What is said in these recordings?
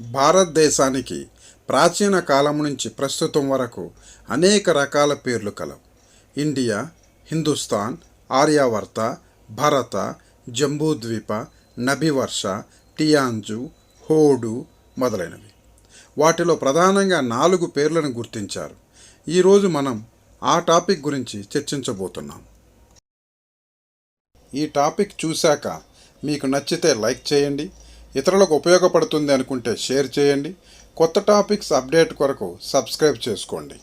భారతదేశానికి ప్రాచీన కాలం నుంచి ప్రస్తుతం వరకు అనేక రకాల పేర్లు కలవు. ఇండియా, హిందుస్థాన్, ఆర్యావర్త, భరత, జంబూద్వీప, నభివర్ష, టియాంజు, హోడు మొదలైనవి. వాటిలో ప్రధానంగా 4 పేర్లను గుర్తించారు. ఈరోజు మనం ఆ టాపిక్ గురించి చర్చించబోతున్నాం. ఈ టాపిక్ చూశాక మీకు నచ్చితే లైక్ చేయండి, ఇతరులకు ఉపయోగపడుతుంది అనుకుంటే షేర్ చేయండి. కొత్త టాపిక్స్ అప్డేట్ కొరకు సబ్స్క్రైబ్ చేసుకోండి.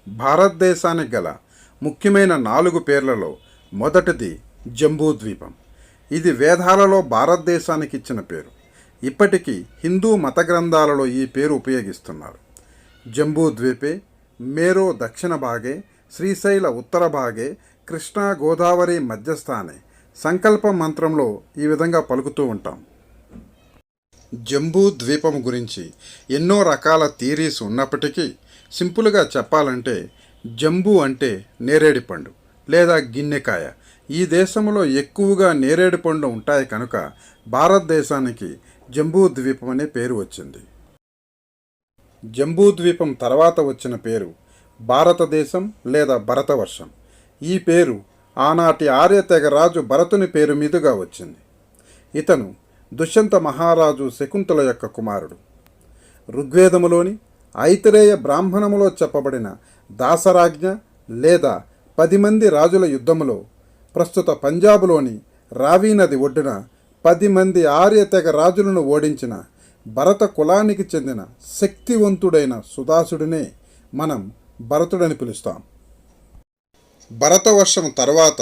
భారతదేశానికి గల ముఖ్యమైన 4 పేర్లలో మొదటిది జంబూద్వీపం. ఇది వేదాలలో భారతదేశానికి ఇచ్చిన పేరు. ఇప్పటికీ హిందూ మత గ్రంథాలలో ఈ పేరు ఉపయోగిస్తున్నారు. జంబూద్వీపే మేరో దక్షిణ భాగే, శ్రీశైల ఉత్తర భాగే, కృష్ణా గోదావరి మధ్యస్థానే సంకల్ప మంత్రంలో ఈ విధంగా పలుకుతూ ఉంటాం. జంబూ ద్వీపం గురించి ఎన్నో రకాల థియరీస్ ఉన్నప్పటికీ సింపుల్గా చెప్పాలంటే జంబూ అంటే నేరేడు పండు లేదా గిన్నెకాయ. ఈ దేశంలో ఎక్కువగా నేరేడు పండు ఉంటాయి కనుక భారతదేశానికి జంబూ ద్వీపం అనే పేరు వచ్చింది. జంబూ ద్వీపం తర్వాత వచ్చిన పేరు భారతదేశం లేదా భరతవర్షం. ఈ పేరు ఆనాటి ఆర్య తెగ రాజు భరతుని పేరు మీదుగా వచ్చింది. ఇతను దుష్యంత మహారాజు శకుంతల యొక్క కుమారుడు. ఋగ్వేదములోని ఐతిరేయ బ్రాహ్మణములో చెప్పబడిన దాసరాజ్ఞ లేదా 10 మంది రాజుల యుద్ధములో ప్రస్తుత పంజాబులోని రావి నది ఒడ్డున 10 మంది ఆర్య తెగ రాజులను ఓడించిన భరత కులానికి చెందిన శక్తివంతుడైన సుదాసుడినే మనం భరతుడని పిలుస్తాం. భరతవర్షం తర్వాత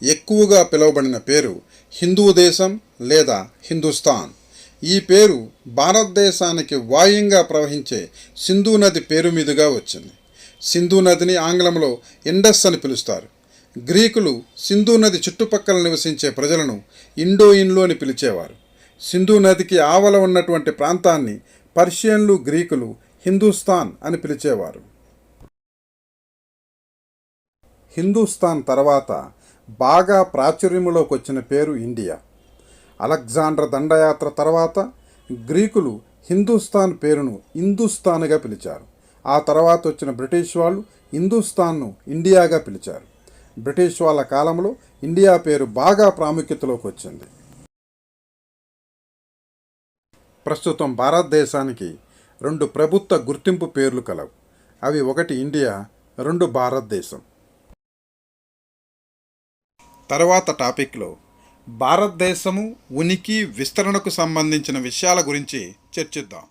ఎక్కువగా పిలువబడిన పేరు హిందూ దేశం లేదా హిందుస్థాన్. ఈ పేరు భారతదేశానికి వాయుంగా ప్రవహించే సింధు నది పేరు మీదుగా వచ్చింది. సింధు నదిని ఆంగ్లంలో ఇండస్ అని పిలుస్తారు. గ్రీకులు సింధు నది చుట్టుపక్కల నివసించే ప్రజలను ఇండోయిన్లు అని పిలిచేవారు. సింధు నదికి ఆవల ఉన్నటువంటి ప్రాంతాన్ని పర్షియన్లు, గ్రీకులు హిందుస్థాన్ అని పిలిచేవారు. హిందుస్థాన్ తర్వాత బాగా ప్రాచుర్యములోకి వచ్చిన పేరు ఇండియా. అలెగ్జాండర్ దండయాత్ర తర్వాత గ్రీకులు హిందుస్థాన్ పేరును హిందుస్థాన్గా పిలిచారు. ఆ తర్వాత వచ్చిన బ్రిటిష్ వాళ్ళు హిందుస్థాన్ను ఇండియాగా పిలిచారు. బ్రిటిష్ వాళ్ళ కాలంలో ఇండియా పేరు బాగా ప్రాముఖ్యతలోకి వచ్చింది. ప్రస్తుతం భారతదేశానికి 2 ప్రభుత్వ గుర్తింపు పేర్లు కలవు. అవి 1 ఇండియా, 2 భారతదేశం. తర్వాత టాపిక్లో భారతదేశము ఉనికి విస్తరణకు సంబంధించిన విషయాల గురించి చర్చిద్దాం.